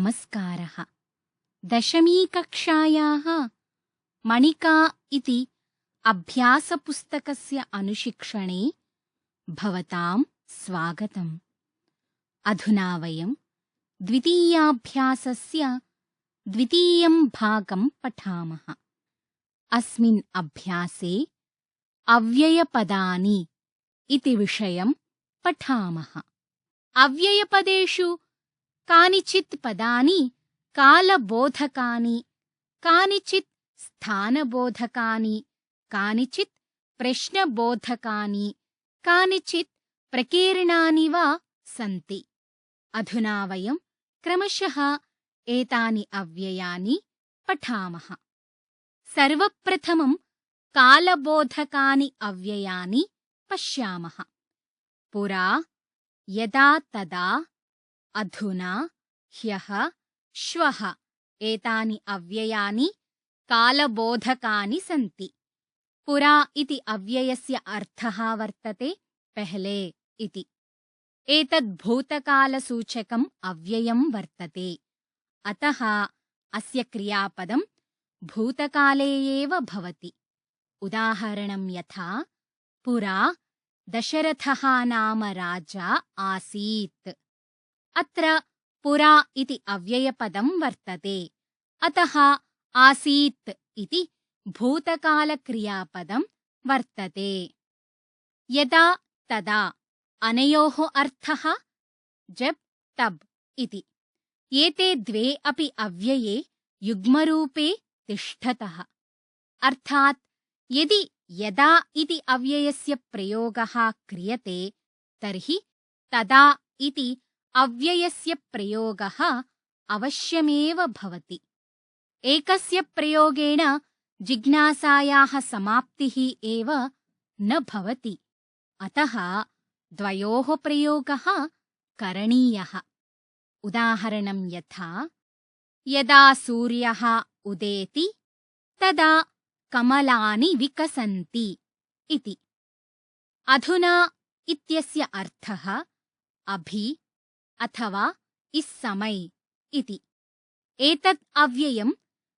नमस्कारः। दशमीकक्षायाः मणिका इति अभ्यासपुस्तकस्य अनुशिक्षणे भवतां स्वागतम्। अधुना वयं द्वितीयाभ्यासस्य द्वितीयं भागं पठामः। अस्मिन् अभ्यासे अव्ययपदानि इति विषयं पठामः। अव्ययपदेषु कानिचित् पदानि कालबोधकानि, कानिचित् स्थानबोधकानि, कानिचित् प्रश्नबोधकानि, कानिचित् प्रकीर्णानि वा सन्ति। अधुना वयं क्रमशः एतानि अव्ययानि पठामः। सर्वप्रथमं कालबोधकानि अव्ययानि पश्यामः। पुरा, यदा तदा, अधुना, ह्यः, श्वः एतानि अव्ययानि कालबोधकानि सन्ति। पुरा इति अव्ययस्य अर्थः वर्तते पहले इति। एतद् भूतकालसूचकम् अव्ययं वर्तते। अतः अस्य क्रियापदं भूतकाले एव भवति। उदाहरणं यथा पुरा दशरथः नाम राजा आसीत्। अत्र पुरा इति अव्ययपदं वर्तते। अतः आसीत् इति भूतकालक्रियापदं वर्तते। यदा तदा अनयोः अर्थः जब तब इति। एते द्वे अपि अव्यये युग्मरूपे तिष्ठतः। अर्थात् यदि यदा इति अव्ययस्य प्रयोगः क्रियते तर्हि तदा इति अव्ययस्य प्रयोगः अवश्यमेव भवति। एकस्य प्रयोगेण जिज्ञासायाः समाप्तिः एव न भवति। अतः द्वयोः प्रयोगः करणीयः। उदाहरणं यथा यदा सूर्यः उदेति तदा कमलानि विकसन्ति इति। अधुना इत्यस्य अर्थः अभि अथवा इस समय इति। एतत् अव्ययं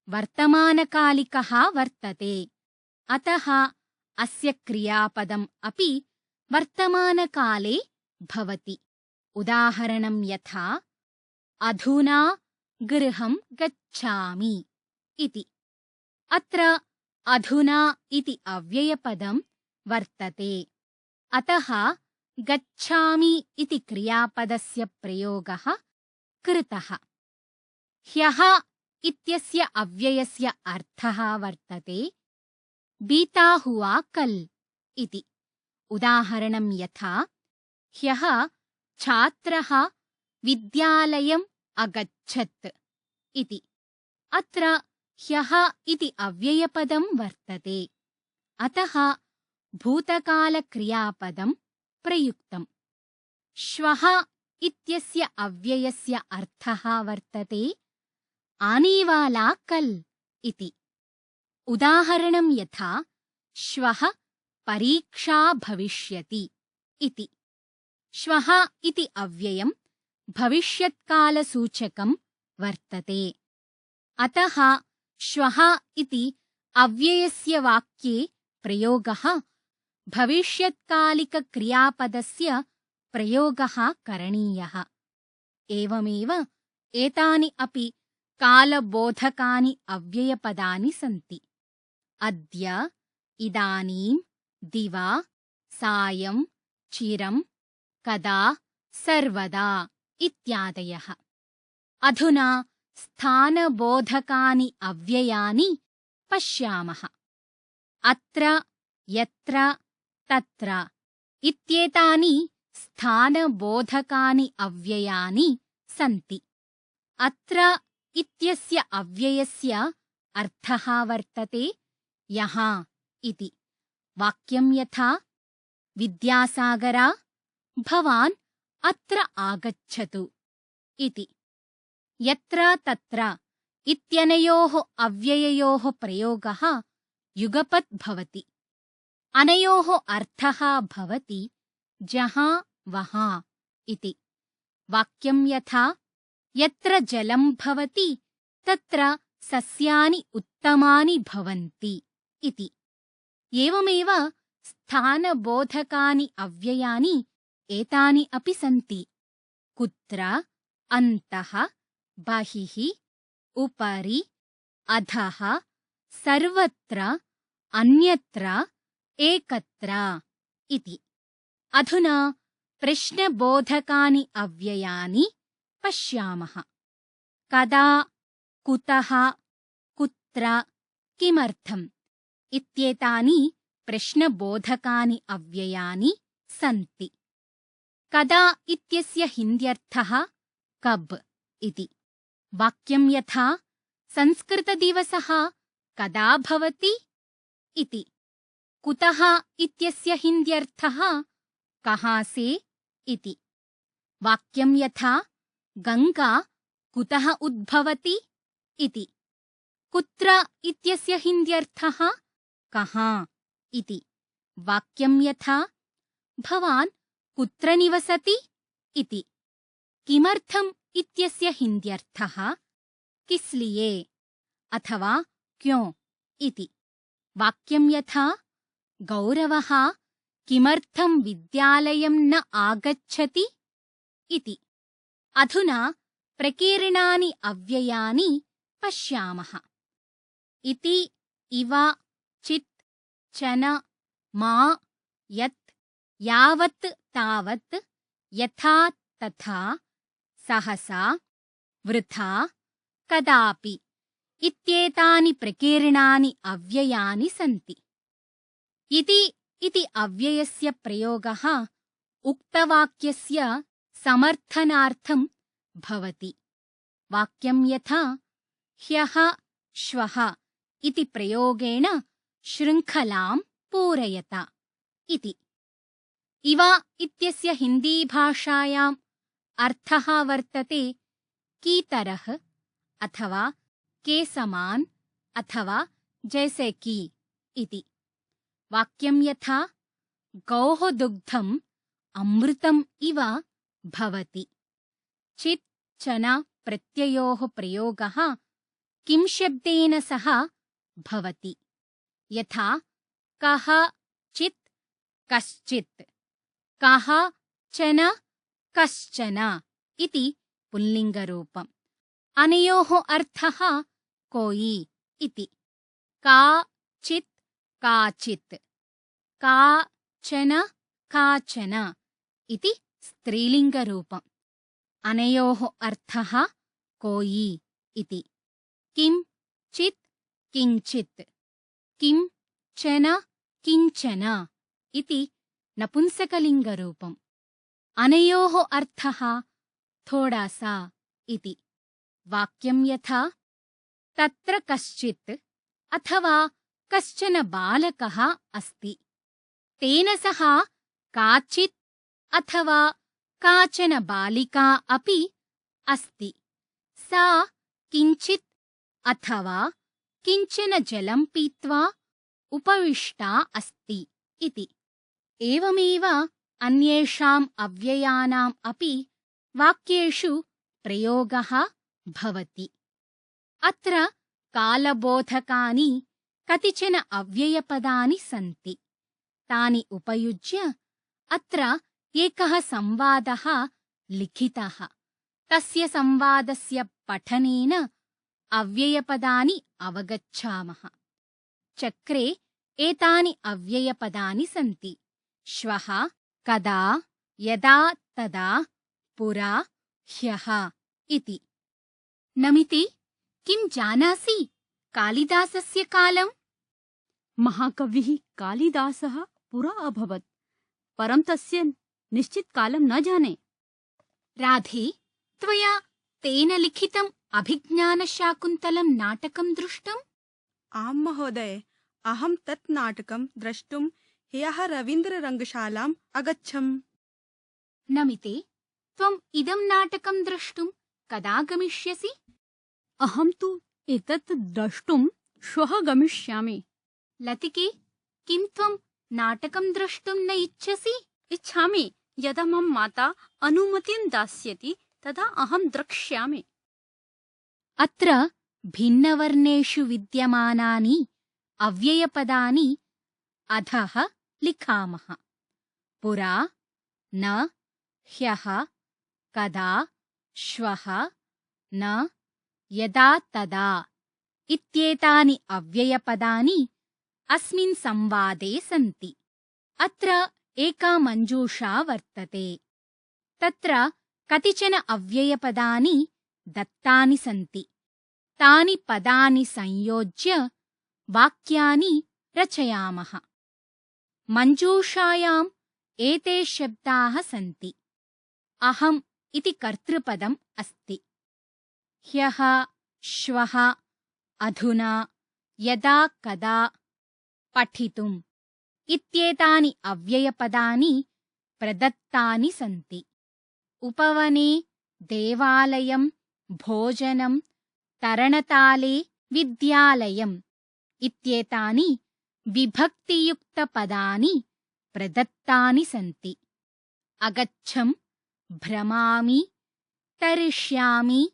वर्तमानकालिकः वर्तते। अतः अस्य क्रियापदम् अपि वर्तमानकाले भवति। उदाहरणं यथा अधुना गृहं गच्छामि इति। अत्र अधुना इति अव्ययपदं वर्तते। अतः गच्छामि इति क्रियापदस्य प्रयोगः कृतः। ह्यः इत्यस्य अव्ययस्य अर्थः वर्तते बीता हुआ कल इति। उदाहरणं यथा ह्यः छात्रः विद्यालयम् अगच्छत् इति। अत्र ह्यः इति अव्ययपदं वर्तते। अतः भूतकालक्रियापदं प्रयुक्तम्। श्वः इत्यस्य अव्ययस्य अर्थः वर्तते आनेवाला कल इति। उदाहरणं यथा श्वः परीक्षा भविष्यति इति। श्वः इति अव्ययं भविष्यत्कालसूचकं वर्तते। अतः श्वः इति अव्ययस्य वाक्ये प्रयोगः भविष्यत्कालिकक्रियापदस्य प्रयोगः करणीयः। एवमेव एतानि अपि कालबोधकानि अव्ययपदानि सन्ति। अद्य, इदानीं, दिवा, सायं, चिरं, कदा, सर्वदा इत्यादयः। अधुना स्थानबोधकानि अव्ययानि पश्यामः। अत्र, यत्र, तत्र इत्येतानि स्थानबोधकानि अव्ययानि सन्ति। अत्र इत्यस्य अव्ययस्य अर्थः वर्तते यहाँ इति। वाक्यं यथा विद्यासागरा भवान् अत्र आगच्छतु इति। यत्र तत्र इत्यनयोः अव्यययोः प्रयोगः युगपत् भवति। अनयोः अर्थः भवति जहाँ वहाँ इति। वाक्यं यथा यत्र जलं भवति तत्र सस्यानि उत्तमानि भवन्ति इति। एवमेव स्थानबोधकानि अव्ययानि एतानि अपि सन्ति। कुत्र, अन्तः, बहिः, उपरि, अधः, सर्वत्र, अन्यत्र, एकत्र इति। अधुना प्रश्नबोधकानि अव्ययानि पश्यामः। कदा, कुतः, कुत्र, किमर्थम् इत्येतानि प्रश्नबोधकानि अव्ययानि सन्ति। कदा इत्यस्य हिन्द्यर्थः कब इति। वाक्यं यथा संस्कृतदिवसः कदा भवति इति। कुतः इत्यस्य हिन्द्यर्थः कहाँ से इति। वाक्यं यथा गङ्गा कुतः उद्भवति इति। कुत्र इत्यस्य हिन्द्यर्थः कहाँ इति। वाक्यं यथा भवान् कुत्र निवसति इति। किमर्थम् इत्यस्य हिन्द्यर्थः किस्लिये अथवा क्यों इति। वाक्यं यथा गौरवः किमर्थं विद्यालयं न आगच्छति इति। अधुना प्रकीर्णानि अव्ययानि पश्यामः। इति, इव, चित्, चन, मा, यत्, यावत्, तावत्, यथा, तथा, सहसा, वृथा, कदापि इत्येतानि प्रकीर्णानि अव्ययानि सन्ति। इति अव्ययस्य प्रयोगः उक्तवाक्यस्य समर्थनार्थं भवति। वाक्यं यथा ह्यः, श्वः इति प्रयोगेण शृङ्खलां पूरयत इति। इव इत्यस्य हिन्दीभाषायाम् अर्थः वर्तते की तरह अथवा के समान अथवा जैसे की इति। वाक्यं यथा गौः दुग्धम् अमृतम् इव भवति। चित्, चन प्रत्ययोः प्रयोगः किं शब्देन सह भवति। यथा कः, चित्, कश्चित्, कः, चन, कश्चन इति पुल्लिङ्गरूपम्। अनयोः अर्थः कोयि इति। का, चित्, काचित्, का, चन, काचन इति स्त्रीलिङ्गरूपम्। अनयोः अर्थः कोयि इति। किं, चित्, किञ्चित्, किं, चन, किञ्चन इति नपुंसकलिङ्गरूपम्। अनयोः अर्थः थोड़ा सा इति। वाक्यं यथा तत्र कश्चित् अथवा कश्चन बालकः अस्ति। तेन सह काचित् अथवा काचन बालिका अपि अस्ति। सा किञ्चित् अथवा किञ्चन जलं पीत्वा उपविष्टा अस्ति इति। एवमेव अन्येषाम् अव्ययानाम् अपि वाक्येषु प्रयोगः भवति। अत्र कालबोधकानि कतिचन अव्ययपदानि सन्ति। तानि उपयुज्य अत्र एकः संवादः लिखितः। तस्य संवादस्य पठनेन अव्ययपदानि अवगच्छामः। चक्रे एतानि अव्ययपदानि सन्ति। श्वः, कदा, यदा, तदा, पुरा, ह्यः इति। नमिति, किं जानासि कालिदासस्य कालम्? महाकविः कालिदासः पुरा अभवत्, परं तस्य निश्चितकालं न जाने। राधे, त्वया तेन लिखितम् अभिज्ञानशाकुन्तलं नाटकं दृष्टम्? आम् महोदय, अहं तत् नाटकं द्रष्टुं ह्यः रवीन्द्ररङ्गशालाम् अगच्छम्। नमिते, त्वम् इदं नाटकं द्रष्टुं कदा गमिष्यसि? अहं तु एतत् द्रष्टुं श्वः गमिष्यामि। लतिके, किं त्वं नाटकं द्रष्टुं न इच्छसि? इच्छामि, यदा मम माता अनुमतिं दास्यति तदा अहं द्रक्ष्यामि। अत्र भिन्नवर्णेषु विद्यमानानि अव्ययपदानि अधः लिखामः। पुरा, न, ह्यः, कदा, श्वः, न, यदा तदा इत्येतानि अव्ययपदानि अस्मिन् संवादे सन्ति। अत्र एका मञ्जूषा वर्तते। तत्र कतिचन अव्ययपदानि दत्तानि सन्ति। तानि पदानि संयोज्य वाक्यानि रचयामः। मञ्जूषायाम् एते शब्दाः सन्ति। अहम् इति कर्तृपदम् अस्ति। ह्यः, श्वः, अधुना, यदा कदा, पठितुम् इत्येतानि अव्ययपदानि प्रदत्तानि सन्ति। उपवने, देवालयं, भोजनं, तरणताले, विद्यालयम् इत्येतानि विभक्तियुक्तपदानि प्रदत्तानि सन्ति। अगच्छं, भ्रमामि, तरिष्यामि,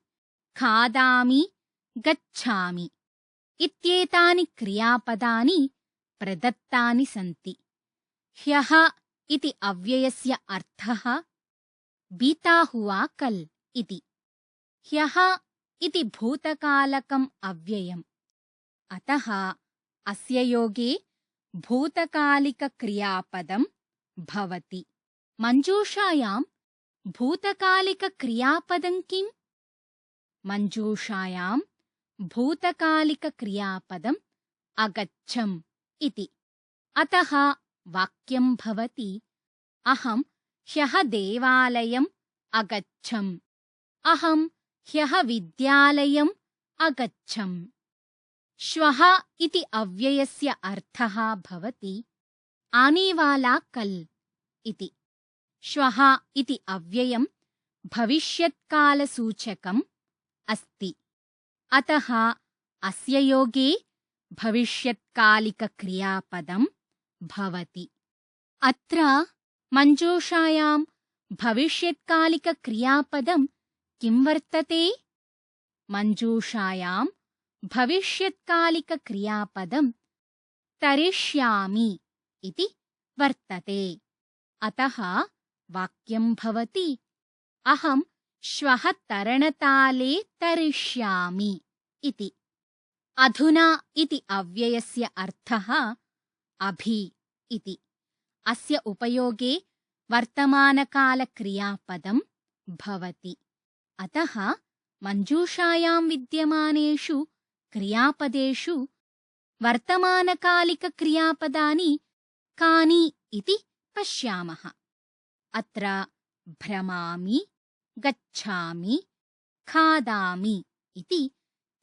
खादामि, गच्छामि इत्येतानि क्रियापदानि प्रदत्तानि सन्ति। ह्यः इति अव्ययस्य अर्थः बीता हुआ कल इति। ह्यः इति भूतकालकम् अव्ययम्। अतः अस्य योगे भूतकालिकक्रियापदं भवति। मञ्जूषायां भूतकालिकक्रियापदं किम्? मञ्जूषायां भूतकालिकक्रियापदम् अगच्छम् इति। अतः वाक्यं भवति अहं ह्यः देवालयम् अगच्छम्। अहं ह्यः विद्यालयम् अगच्छम्। श्वः इति अव्ययस्य अर्थः भवति आनेवाला कल इति। श्वः इति अव्ययं भविष्यत्कालसूचकम् अस्ति। अतः अस्य योगे भविष्यत्कालिकक्रियापदं भवति। अत्र मञ्जूषायां भविष्यत्कालिकक्रियापदं किं वर्तते? मञ्जूषायां भविष्यत्कालिकक्रियापदं तरिष्यामि इति वर्तते। अतः वाक्यं भवति अहं श्वः तरणताले तरिष्यामि इति। अधुना इति अव्ययस्य अर्थः अभि इति। अस्य उपयोगे वर्तमानकालक्रियापदं भवति। अतः मञ्जूषायां विद्यमानेषु क्रियापदेषु वर्तमानकालिकक्रियापदानि कानि इति पश्यामः। अत्र भ्रमामि, गच्छामि, खादामि इति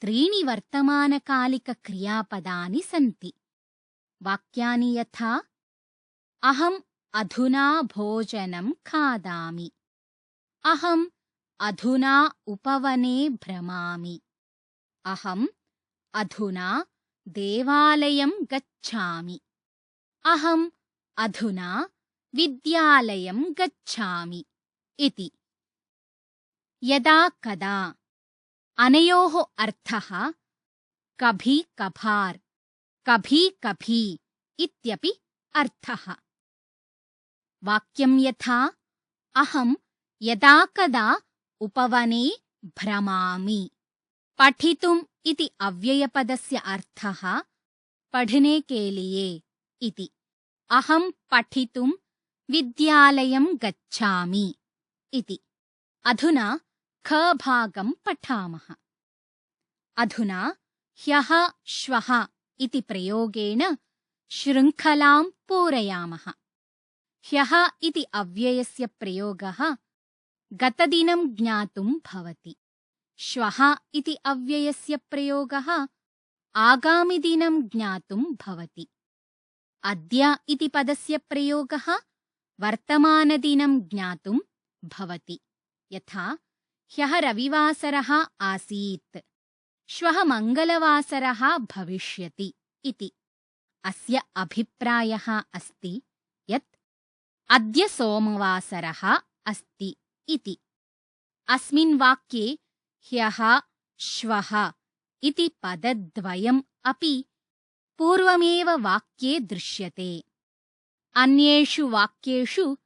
त्रीणि वर्तमानकालिकक्रियापदानि सन्ति। वाक्यानि यथा अहम् अधुना भोजनं खादामि, अहम् अधुना उपवने भ्रमामि, अहम् अधुना देवालयं गच्छामि, अहम् अधुना विद्यालयं गच्छामि इति। यदा कदा अनयोः अर्थः कभी कभार, कभी कभी इत्यपि अर्थः। वाक्यं यथा अहं यदा कदा उपवने भ्रमामि। पठितुम् इति अव्ययपदस्य अर्थः पढ़ने के लिए इति। अहं पठितुं विद्यालयं गच्छामि इति। अधुना ख-भागं पठामः। अधुना ह्यः श्वः इति प्रयोगेण शृङ्खलां पूरयामः। ह्यः इति अव्ययस्य प्रयोगः गतदिनं ज्ञातुं भवति। श्वः इति अव्ययस्य प्रयोगः आगामिदिनं ज्ञातुं भवति। अद्य इति पदस्य प्रयोगः वर्तमानदिनं ज्ञातुं भवति। यथा ह्यः रविवासरः आसीत्, श्वः मङ्गलवासरः भविष्यति इति। अस्य अभिप्रायः अस्ति यत् अद्य सोमवासरः अस्ति इति। अस्मिन् वाक्ये ह्यः श्वः इति पदद्वयम् अपि पूर्वमेव वाक्ये दृश्यते। अन्येषु वाक्येषु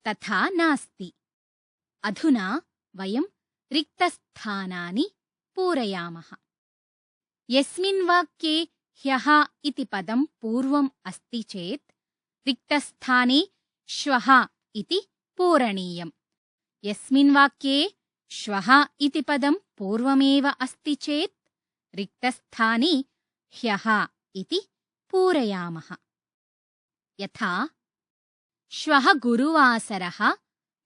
तथा नास्ति। अधुना वयं रिक्तस्थानानि पूरयामः। यस्मिन् वाक्ये ह्यः इति पदं पूर्वम् अस्ति चेत् रिक्तस्थाने श्वः इति पूरणीयम्। यस्मिन् वाक्ये श्वः इति पदं पूर्वमेव अस्ति चेत् रिक्तस्थाने ह्यः इति पूरयामः। यथा श्वः गुरुवासरः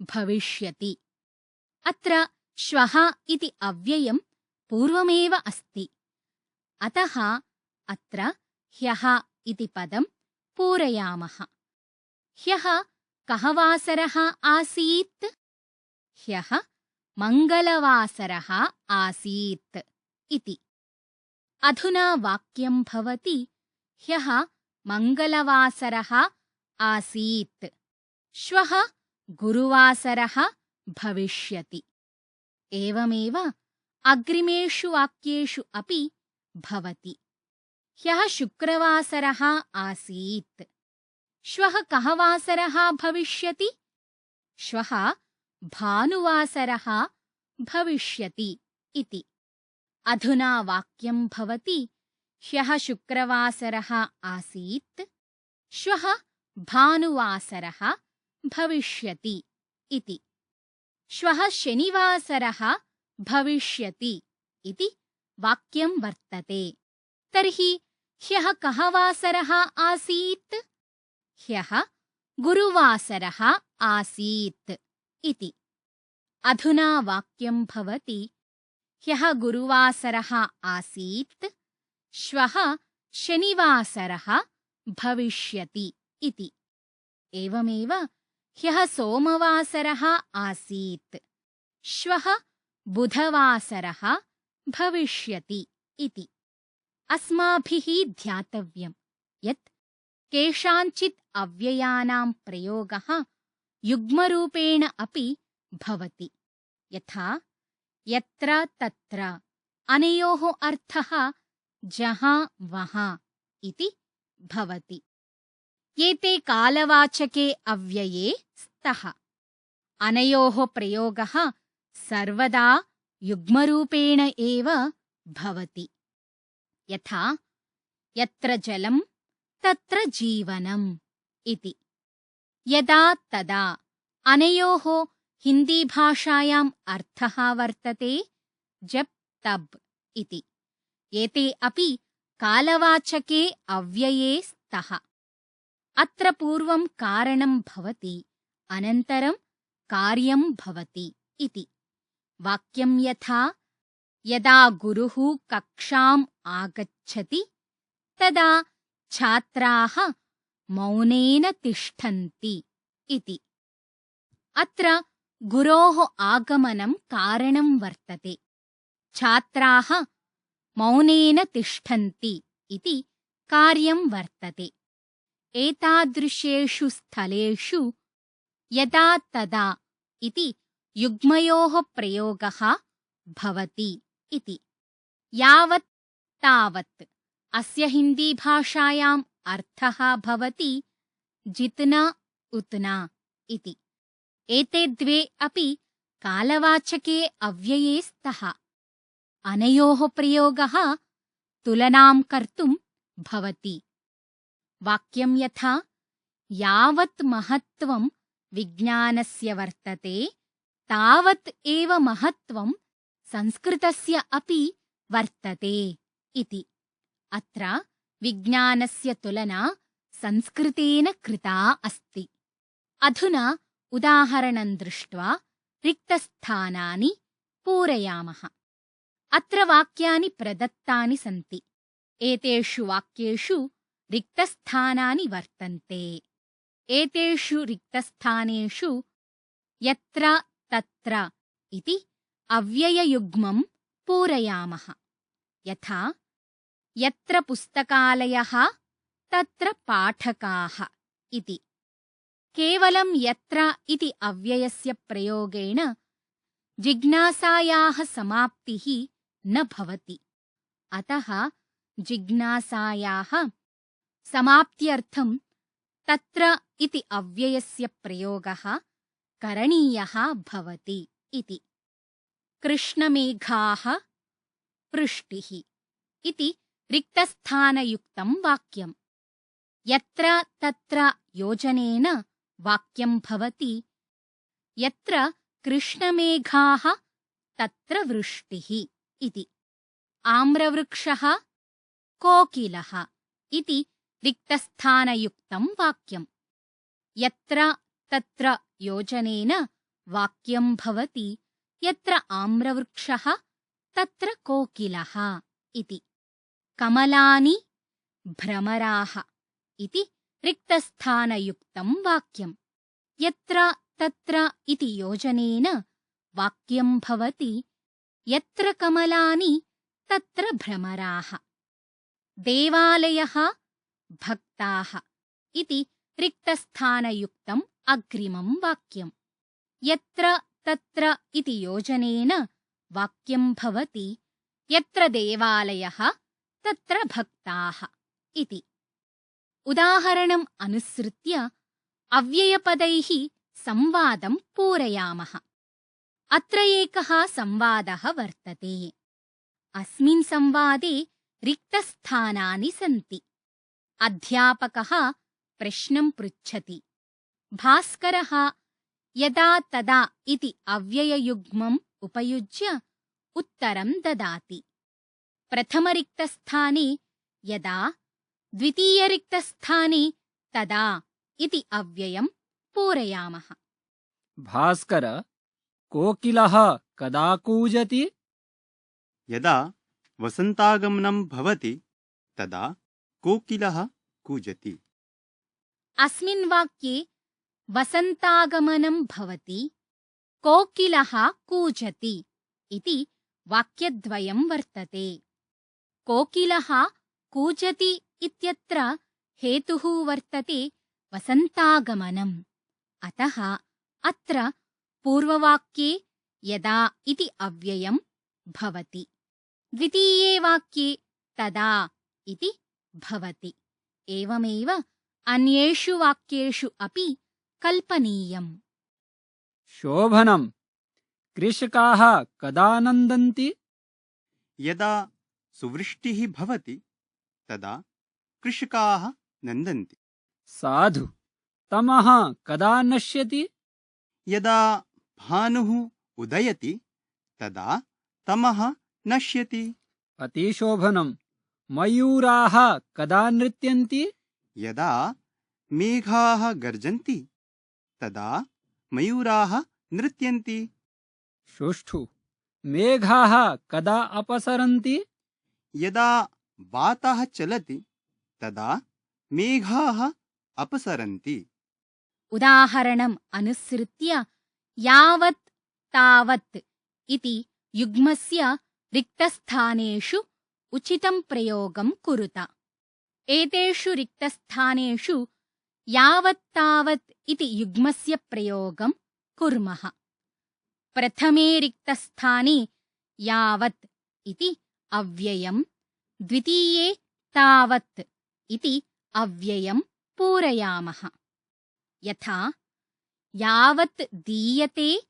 भविष्यति। अत्र श्वः इति अव्ययं पूर्वमेव अस्ति। अतः अत्र ह्यः इति पदं पूरयामः। ह्यः कः वासरः आसीत्? ह्यः मङ्गलवासरः आसीत् इति। अधुना वाक्यं भवति ह्यः मङ्गलवासरः आसीत्, श्वः गुरुवासरः भविष्यति। एवमेव अग्रिमेषु वाक्येषु अपि भवति। ह्यः शुक्रवासरः आसीत्, श्वः कः वासरः भविष्यति? श्वः भानुवासरः भविष्यति इति। अधुना वाक्यं भवति ह्यः शुक्रवासरः आसीत्, श्वः भानुवासरः भविष्यति इति। श्वः शनिवासरः भविष्यति इति वाक्यं वर्तते। तर्हि ह्यः कः वासरः आसीत्? ह्यः गुरुवासरः आसीत् इति। अधुना वाक्यं भवति ह्यः गुरुवासरः आसीत्, श्वः शनिवासरः भविष्यति इति। एवमेव ह्यः सोमवासरः आसीत्, श्वः बुधवासरः भविष्यति इति। अस्माभिः ध्यातव्यं यत् केषाञ्चित् अव्ययानां प्रयोगः युग्मरूपेण अपि भवति। यथा यत्र तत्र, अनयोः अर्थः जहाँ वहाँ इति भवति। एते कालवाचके अव्यये स्तः। अनयोः प्रयोगः सर्वदा युग्मरूपेण एव भवति। यथा यत्र जलं तत्र जीवनम् इति। यदा तदा, अनयोः हिन्दीभाषायाम् अर्थः वर्तते जब तब इति। एते अपि कालवाचके अव्यये स्तः। अत्र पूर्वं कारणं भवति, अनन्तरं कार्यं भवति इति। वाक्यं यथा यदा गुरुः कक्षाम् आगच्छति तदा छात्राः मौनेन तिष्ठन्ति इति। अत्र गुरोः आगमनं कारणं वर्तते। छात्राः मौनेन तिष्ठन्ति इति कार्यं वर्तते। एतादृशेषु स्थलेषु यदा तदा इति युग्मयोः प्रयोगः भवति इति। यावत् तावत् अस्य हिन्दीभाषायाम् अर्थः भवति जितना उतना इति। एते द्वे अपि कालवाचके अव्यये स्तः। अनयोः प्रयोगः तुलनां कर्तुं भवति। वाक्यं यथा यावत् महत्त्वं विज्ञानस्य वर्तते तावत् एव महत्त्वं संस्कृतस्य अपि वर्तते इति। अत्र विज्ञानस्य तुलना संस्कृतेन कृता अस्ति। अधुना उदाहरणं दृष्ट्वा रिक्तस्थानानि पूरयामः। अत्र वाक्यानि प्रदत्तानि सन्ति। एतेषु वाक्येषु रिक्तस्थानानि वर्तन्ते। एतेषु रिक्तस्थानेषु यत्र तत्र इति अव्यययुग्मं पूरयामः। यथा यत्र पुस्तकालयः तत्र पाठकाः इति। केवलं यत्र इति अव्ययस्य प्रयोगेण जिज्ञासायाः समाप्तिः न भवति। अतः जिज्ञासायाः समाप्त्यर्थं तत्र इति अव्ययस्य प्रयोगः करणीयः भवति इति। कृष्णमेघाः वृष्टिः इति रिक्तस्थानयुक्तं वाक्यम्। यत्र तत्र योजनेन वाक्यं भवति यत्र कृष्णमेघाः तत्र वृष्टिः इति। आम्रवृक्षः कोकिलः इति रिक्तस्थानयुक्तं वाक्यम्। यत्र तत्र योजनेन वाक्यं भवति यत्र आम्रवृक्षः तत्र कोकिलः इति। कमलानि भ्रमराः इति रिक्तस्थानयुक्तं वाक्यम्। यत्र तत्र इति योजनेन वाक्यं भवति यत्र कमलानि तत्र भ्रमराः। देवालयः भक्ताः इति रिक्तस्थानयुक्तम् अग्रिमं वाक्यम्। यत्र तत्र इति योजनेन वाक्यं भवति यत्र देवालयः तत्र भक्ताः इति। उदाहरणम् अनुसृत्य अव्ययपदैः संवादं पूरयामः। अत्र एकः संवादः वर्तते। अस्मिन् संवादे रिक्तस्थानानि सन्ति। अध्यापकः प्रश्नं पृच्छति। भास्करः यदा तदा इति अव्यययुग्मम् उपयुज्य उत्तरं ददाति। प्रथमरिक्तस्थाने यदा, द्वितीयरिक्तस्थाने तदा इति अव्ययं पूरयामः। भास्कर, कोकिलः कदा कूजति? यदा वसन्तागमनं भवति तदा कोकिलः कूजति। अस्मिन् वाक्ये वसन्तागमनं भवति, कोकिलः कूजति इति वाक्यद्वयं वर्तते। कोकिलः कूजति इत्यत्र हेतुः वर्तते वसन्तागमनम्। अतः अत्र पूर्ववाक्ये यदा इति अव्ययं भवति, द्वितीये वाक्ये तदा इति भवति। एवमेव अन्येषु वाक्येषु अपि कल्पनीयम्। शोभनम्, कृषकाः कदा नन्दन्ति? यदा सुवृष्टिः भवति तदा कृषकाः नन्दन्ति। साधु, तमः कदा नश्यति? यदा भानुः उदयति तदा तमः नश्यति। अतिशोभनम्, मयूराः कदा नृत्यन्ति? यदा मेघाः गर्जन्ति तदा मयूराः नृत्यन्ति। सुष्ठु, मेघाः कदा अपसरन्ति? यदा वातः चलति तदा मेघाः अपसरन्ति। उदाहरणम् अनुसृत्य यावत् तावत् इति युग्मस्य रिक्तस्थानेषु उचितं प्रयोगं कुरुत। एतेषु रिक्तस्थानेषु यावत् तावत् इति युग्मस्य प्रयोगं कुर्मः। प्रथमे रिक्तस्थाने यावत् इति अव्ययम्, द्वितीये तावत् इति अव्ययं पूरयामः। यथा यावत् दीयते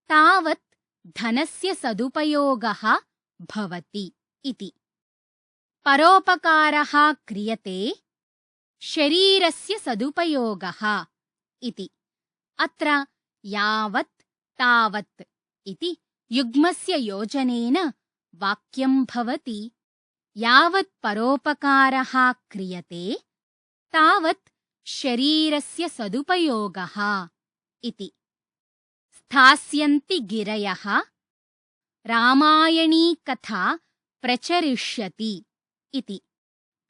तावत् धनस्य सदुपयोगः भवति इति। परोपकारः क्रियते शरीरस्य सदुपयोगः इति। अत्र यावत् तावत् इति युग्मस्य योजनेन वाक्यं भवति यावत् परोपकारः क्रियते तावत् शरीरस्य सदुपयोगः इति। स्थास्यन्ति गिरयः, रामायणी कथा प्रचरिष्यति इति।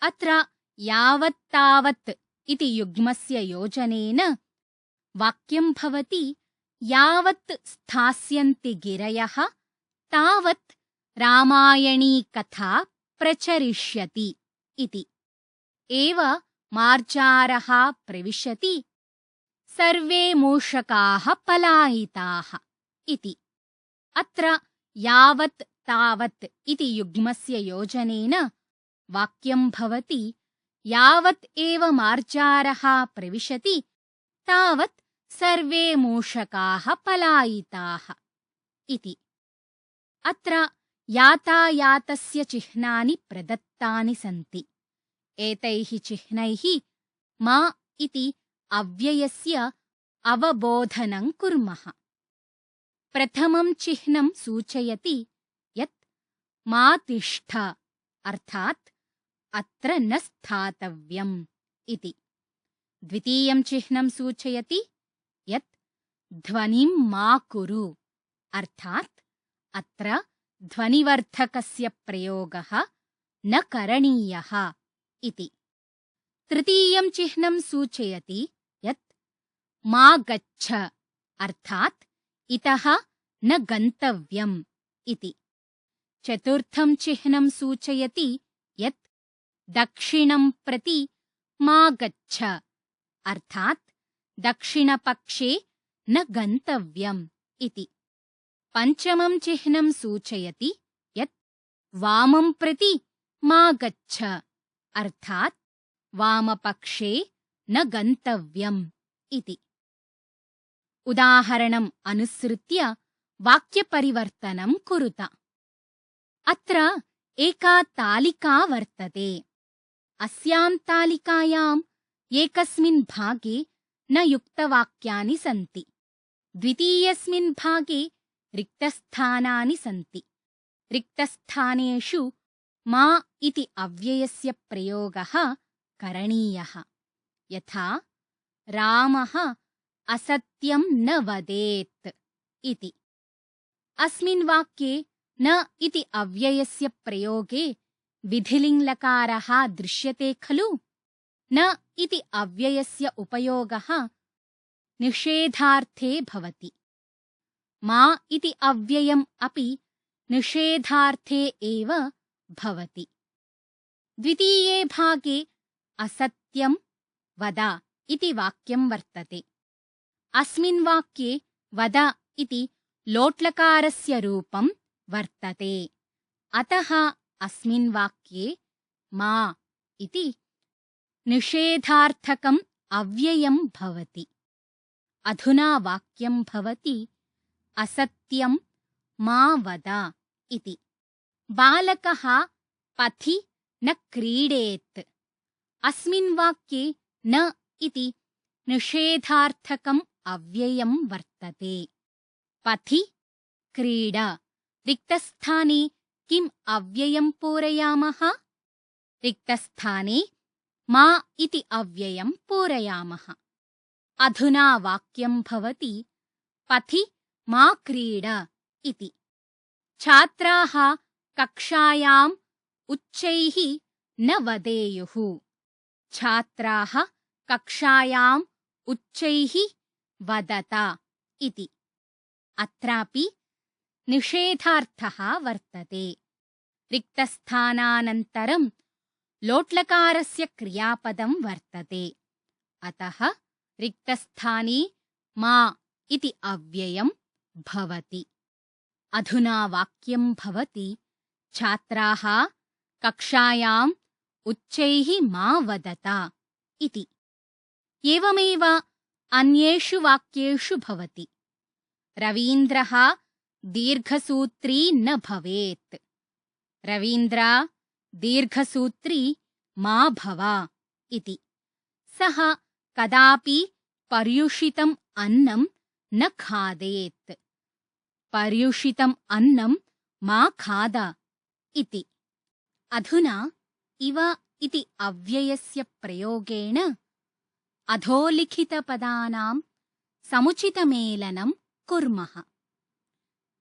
अत्र यावत् तावत् इति युग्मस्य योजनेन वाक्यं भवति यावत् स्थास्यन्ति गिरयः तावत् रामायणी कथा प्रचरिष्यति इति। एव मार्जारः प्रविशति, सर्वे मूषकाः पलायिताः इति। अत्र यावत् तावत् इति युग्मस्य योजनेन वाक्यं भवति यावत् एव मार्जारः प्रविशति तावत् सर्वे मूषकाः पलायिताः इति। अत्र यातायातस्य चिह्नानि प्रदत्तानि सन्ति। एतैः चिह्नैः मा इति अव्ययस्य अवबोधनं कुर्मः। प्रथमं चिह्नं सूचयति यत् मा तिष्ठ अर्थात् अत्र न स्थातव्यम् इति। द्वितीयं चिह्नं सूचयति यत् ध्वनिं मा कुरु अर्थात् अत्र ध्वनिवर्धकस्य प्रयोगः न करणीयः इति। तृतीयं चिह्नं सूचयति यत् मा गच्छ अर्थात् इतः न गन्तव्यम् इति। चतुर्थं चिह्नं सूचयति यत् दक्षिणं प्रति मा गच्छ अर्थात् दक्षिणपक्षे न गन्तव्यम् इति। पञ्चमं चिह्नं सूचयति यत् वामं प्रति मा गच्छ अर्थात् वामपक्षे न गन्तव्यम् इति। उदाहरणम् अनुसृत्य वाक्यपरिवर्तनं कुरुत। अत्र एका तालिका वर्तते। अस्यां तालिकायाम् एकस्मिन् भागे न युक्तवाक्यानि सन्ति। द्वितीयस्मिन् भागे रिक्तस्थानानि सन्ति। रिक्तस्थानेषु मा इति अव्ययस्य प्रयोगः करणीयः। यथा रामः असत्यं न वदेत् इति। अस्मिन् वाक्ये न इति अव्ययस्य प्रयोगे विधिलिङ्लकारः दृश्यते खलु। न इति अव्ययस्य उपयोगः निषेधार्थे भवति। मा इति अव्ययम् अपि निषेधार्थे एव भवति। द्वितीये भागे असत्यं वद इति वाक्यं वर्तते। अस्मिन् वाक्ये वद इति लोट्लकारस्य रूपं वर्तते। अतः अस्मिन् वाक्ये मा इति निषेधार्थकम् अव्ययं भवति। अधुना वाक्यं भवति असत्यं मा वद इति। बालकः पथि न क्रीडेत्। अस्मिन् वाक्ये न इति निषेधार्थकम् अव्ययं वर्तते। पथि क्रीड रिक्तस्थाने किम् अव्ययं पूरयामः? रिक्तस्थाने मा इति अव्ययं पूरयामः। अधुना वाक्यं भवति पथि मा क्रीड इति। छात्राः कक्षायाम् उच्चैः न वदेयुः। छात्राः कक्षायाम् उच्चैः वदत इति। अत्रापि निषेधार्थः वर्तते। रिक्तस्थानानन्तरं लोट्लकारस्य क्रियापदं वर्तते। अतः रिक्तस्थाने मा इति अव्ययं भवति। अधुना वाक्यं भवति छात्राः कक्षायाम् उच्चैः मा वदत इति। एवमेव अन्येषु वाक्येषु भवति। रवीन्द्रः दीर्घसूत्री न भवेत्। रवीन्द्र दीर्घसूत्री मा भव इति। सः कदापि पर्युषितम् अन्नं न खादेत्। पर्युषितम् अन्नं मा खाद इति। अधुना इव इति अव्ययस्य प्रयोगेण अधोलिखितपदानां समुचितमेलनं कुर्मः।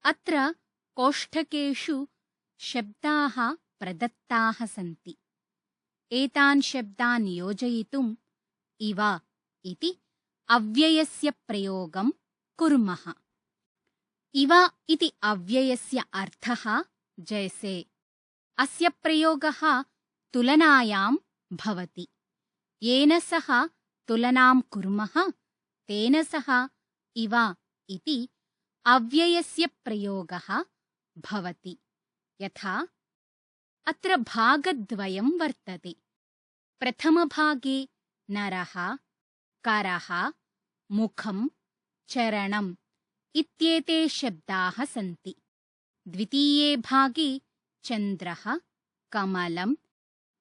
अत्र कोष्ठकेषु शब्दाः प्रदत्ताः सन्ति। एतान् शब्दान् योजयितुम् इव इति अव्ययस्य प्रयोगं कुर्मः। इव इति अव्ययस्य अर्थः जैसे। अस्य प्रयोगः तुलनायां भवति। येन सह तुलनां कुर्मः तेन सह इव इति अव्ययस्य प्रयोगः भवति। यथा अत्र भागद्वयं वर्तते। प्रथमभागे नरः, करः, मुखं, चरणम् इत्येते शब्दाः सन्ति। द्वितीये भागे चन्द्रः, कमलं,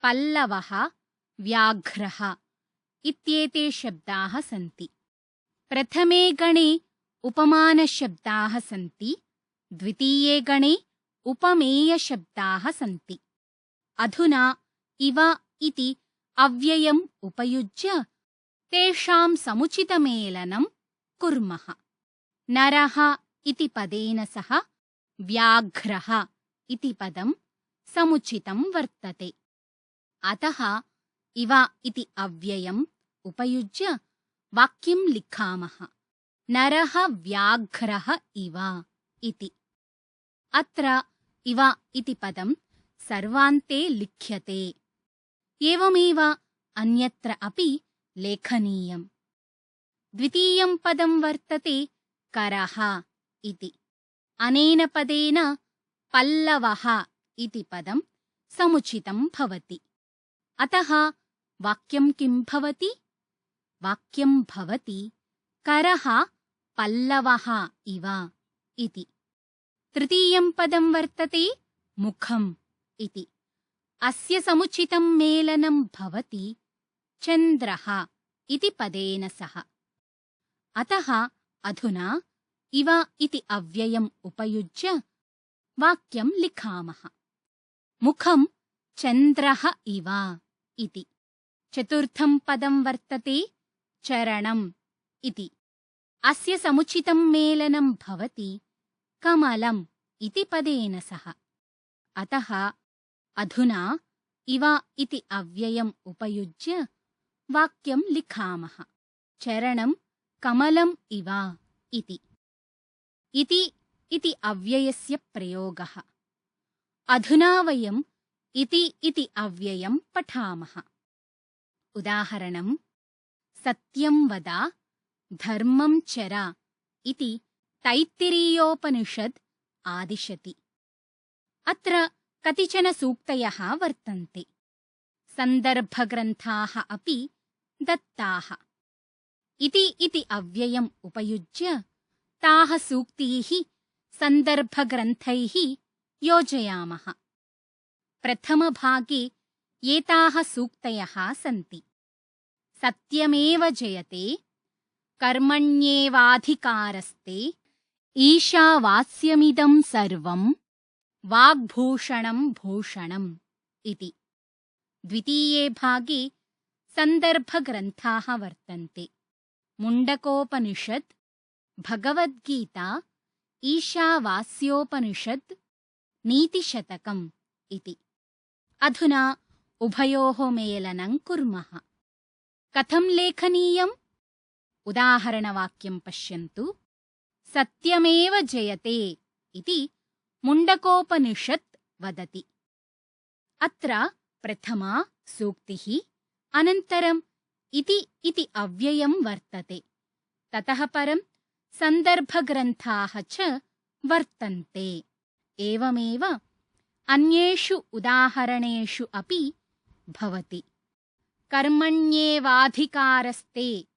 पल्लवः, व्याघ्रः इत्येते शब्दाः सन्ति। प्रथमे गणे उपमानशब्दाः सन्ति, द्वितीये गणे उपमेयशब्दाः सन्ति। अधुना इव इति अव्ययम् उपयुज्य तेषां समुचितमेलनं कुर्मः। नरः इति पदेन सह व्याघ्रः इति पदं समुचितं वर्तते। अतः इव इति अव्ययम् उपयुज्य वाक्यं लिखामः। नरः व्याघ्रः इव इति। अत्र इव इति पदं सर्वान्ते लिख्यते। एवमेव अन्यत्र अपि लेखनीयम्। द्वितीयं पदं वर्तते करः इति। अनेन पदेन पल्लवः इति पदं समुचितं भवति। अतः वाक्यं किं भवति? वाक्यं भवति करः पल्लवः इव इति। तृतीयं पदं वर्तते मुखम् इति। अस्य समुचितं मेलनं भवति चन्द्रः इति पदेन सह। अतः अधुना इव इति अव्ययम् उपयुज्य वाक्यं लिखामः। मुखं चन्द्रः इव इति। चतुर्थं पदं वर्तते चरणम् इति। अस्य समुचितं मेलनं भवति कमलम् इति पदेन सह। अतः अधुना इव इति अव्ययम् उपयुज्य वाक्यं लिखामः। चरणं कमलम् इव इति। इति अव्ययस्य प्रयोगः। अधुना वयम् इति अव्ययं पठामः। उदाहरणम्: सत्यं वद, धर्मं चर इति तैत्तिरीयोपनिषद् आदिशति। अत्र कतिचन सूक्तयः वर्तन्ते। सन्दर्भग्रन्थाः अपि दत्ताः। इति अव्ययम् उपयुज्य ताः सूक्तीः सन्दर्भग्रन्थैः योजयामः। प्रथमभागे एताः सूक्तयः सन्ति। सत्यमेव जयते, कर्मण्येवाधिकारस्ते, ईशावास्यमिदं सर्वं, वाग्भूषणं भूषणम् इति। द्वितीये भागे सन्दर्भग्रन्थाः वर्तन्ते। मुण्डकोपनिषत्, भगवद्गीता, ईशावास्योपनिषत्, नीतिशतकम् इति। अधुना उभयोः मेलनं कुर्मः। कथं लेखनीयम्? उदाहरणवाक्यं पश्यन्तु। सत्यमेव जयते इति मुण्डकोपनिषत् वदति। अत्र प्रथमा सूक्तिः, अनन्तरम् इति अव्ययं वर्तते। ततः परं सन्दर्भग्रन्थाः च वर्तन्ते। एवमेव अन्येषु उदाहरणेषु अपि भवति। कर्मण्येवाधिकारस्ते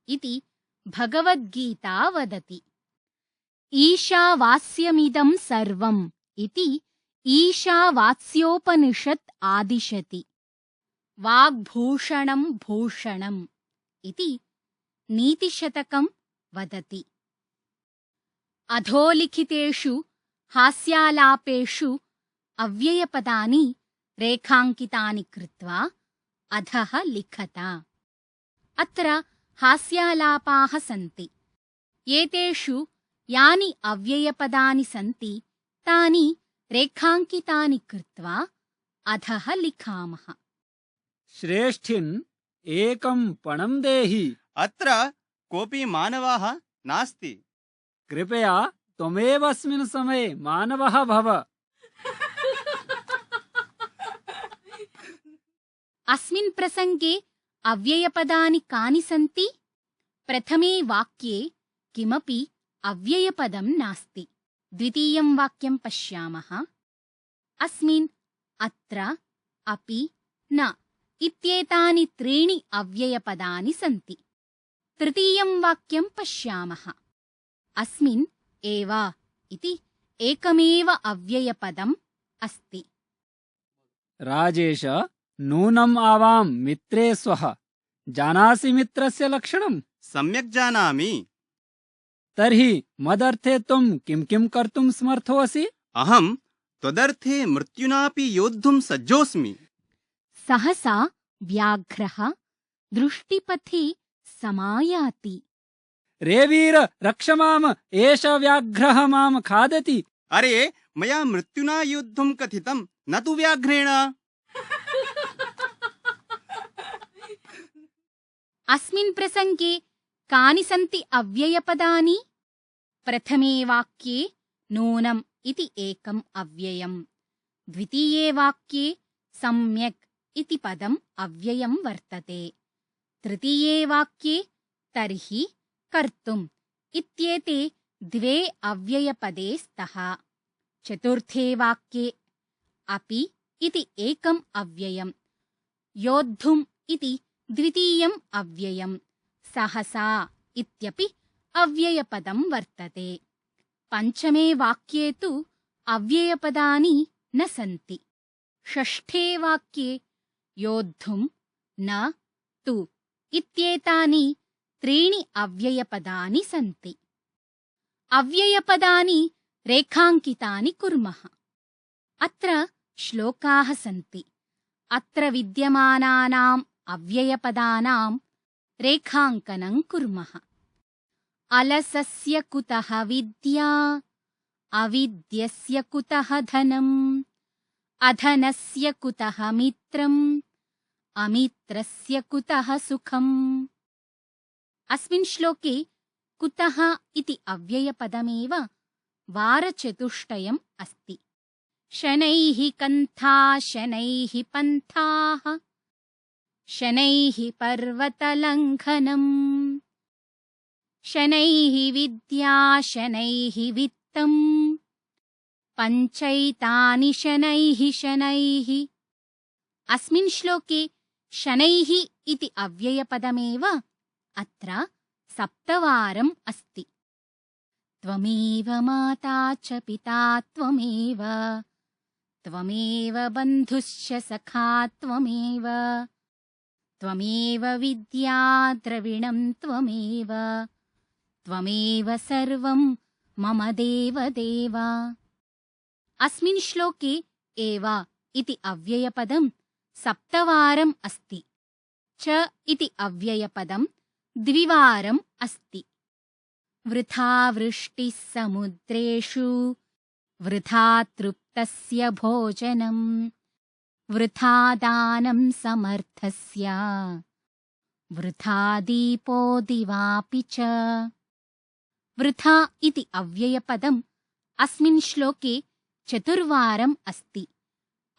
इति भगवद्गीता वदति। ईशावास्यमिदं सर्वम् इति ईशावास्योपनिषत् आदिशति। वाग्भूषणं भूषणम् इति नीतिशतकं वदति। अधोलिखितेषु हास्यालापेषु अव्ययपदानि रेखाङ्कितानि कृत्वा अधः लिखत। अत्र हास्यालापाः सन्ति। एतेषु यानि अव्ययपदानि सन्ति तानि रेखाङ्कितानि कृत्वा अधः लिखामः। श्रेष्ठिन् एकं पणं देहि। अत्र कोऽपि मानवः नास्ति। कृपया त्वमेव अस्मिन् समये मानवः भव। अस्मिन् प्रसङ्गे अव्ययपदानि कानि सन्ति? प्रथमे वाक्ये किमपि अव्ययपदं नास्ति। द्वितीयं वाक्यं पश्यामः। अस्मिन्, अत्र, अपि, न इत्येतानि त्रीणि अव्ययपदानि सन्ति। तृतीयं वाक्यं पश्यामः। अस्मिन् एव इति एकमेव अव्ययपदम् अस्ति। राजेश, नूनम् आवां मित्रे स्वः। जानासि मित्रस्य लक्षणम्? सम्यक् जानामि। तर्हि मदर्थे त्वं किं किं कर्तुं समर्थोऽसि? अहं त्वदर्थे मृत्युनापि योद्धुं सज्जोऽस्मि। सहसा व्याघ्रः दृष्टिपथे समायाति। रे वीर, रक्ष माम्, एष व्याघ्रः माम् खादति। अरे, मया मृत्युना योद्धुं कथितं, न तु व्याघ्रेण। अस्मिन् प्रसङ्गे कानि सन्ति अव्ययपदानि? प्रथमे वाक्ये नूनम् इति एकम् अव्ययम्। द्वितीये वाक्ये सम्यक् इति पदम् अव्ययम् वर्तते। तृतीये वाक्ये तर्हि, कर्तुम् इत्येते द्वे अव्ययपदे स्तः। चतुर्थे वाक्ये अपि इति एकम् अव्ययम्। योद्धुम् इति द्वितीयम् अव्ययम्। सहसा इत्यपि अव्ययपदं वर्तते। पञ्चमे वाक्ये तु अव्ययपदानि न सन्ति। षष्ठे वाक्ये योद्धुम्, न, तु इत्येतानि त्रीणि अव्ययपदानि सन्ति। अव्ययपदानि रेखाङ्कितानि कुर्मः। अत्र श्लोकाः सन्ति। अत्र विद्यमानानाम् अव्ययपदानां रेखाङ्कनं कुर्मः। अलसस्य कुतः विद्या, अविद्यस्य कुतः धनम्, अधनस्य कुतः मित्रम्, अमित्रस्य कुतः सुखम्। अस्मिन् श्लोके कुतः इति अव्ययपदमेव वारचतुष्टयम् अस्ति। शनैः कन्था शनैः पन्थाः, शनैः पर्वतलङ्घनम्, शनैः विद्या शनैः वित्तम्, पञ्चैतानि शनैः शनैः। अस्मिन् श्लोके शनैः इति अव्ययपदमेव अत्र 7 वारम् अस्ति। त्वमेव माता च पिता त्वमेव, त्वमेव बन्धुश्च सखा त्वमेव, त्वमेव विद्या द्रविणं त्वमेव, त्वमेव सर्वं मम देवदेव। अस्मिन् श्लोके एव इति अव्ययपदं 7 वारम् अस्ति। च इति अव्ययपदं 2 वारम् अस्ति। वृथा वृष्टिः समुद्रेषु, वृथा तृप्तस्य भोजनम्, वृथा दानं समर्थस्य, वृथा दीपो दिवापि च। वृथा इति अव्ययपदम् अस्मिन् श्लोके 4 वारम् अस्ति।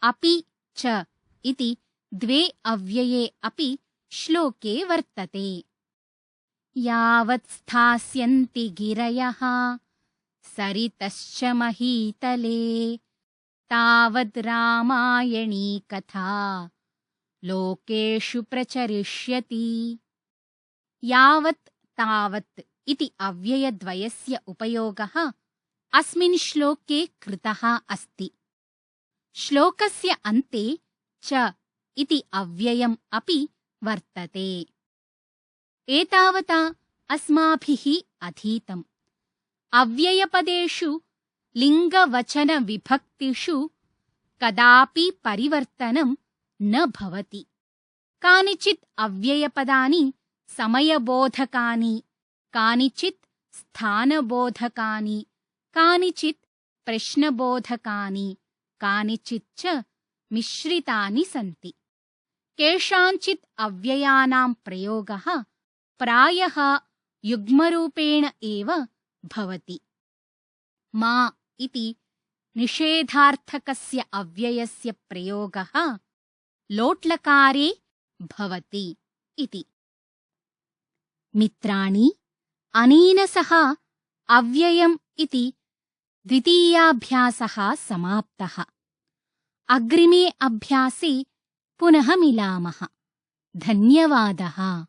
अपि च इति 2 अव्यये अपि श्लोके वर्तते। यावत् स्थास्यन्ति गिरयः सरितश्च महीतले, तावद् रामायणी कथा लोकेषु प्रचरिष्यति। यावत् तावत् इति अव्ययद्वयस्य उपयोगः अस्मिन् श्लोके कृतः अस्ति। श्लोकस्य अन्ते च इति अव्ययम् अपि वर्तते। एतावता अस्माभिः अधीतम्। अव्ययपदेषु लिङ्गवचनविभक्तिषु कदापि परिवर्तनं न भवति। कानिचित् अव्ययपदानि समयबोधकानि, कानिचित् स्थानबोधकानि, कानिचित् प्रश्नबोधकानि, कानिचित् च मिश्रितानि सन्ति। केषाञ्चित् अव्ययानां प्रयोगः प्रायः युग्मरूपेण एव भवति। मा इति निषेधार्थकस्य अव्ययस्य प्रयोगः लोट्लकारे भवति इति। मित्राणि, अनेन सह अव्ययम् इति द्वितीयाभ्यासः समाप्तः। अग्रिमे अभ्यासे पुनः मिलामः। धन्यवादः।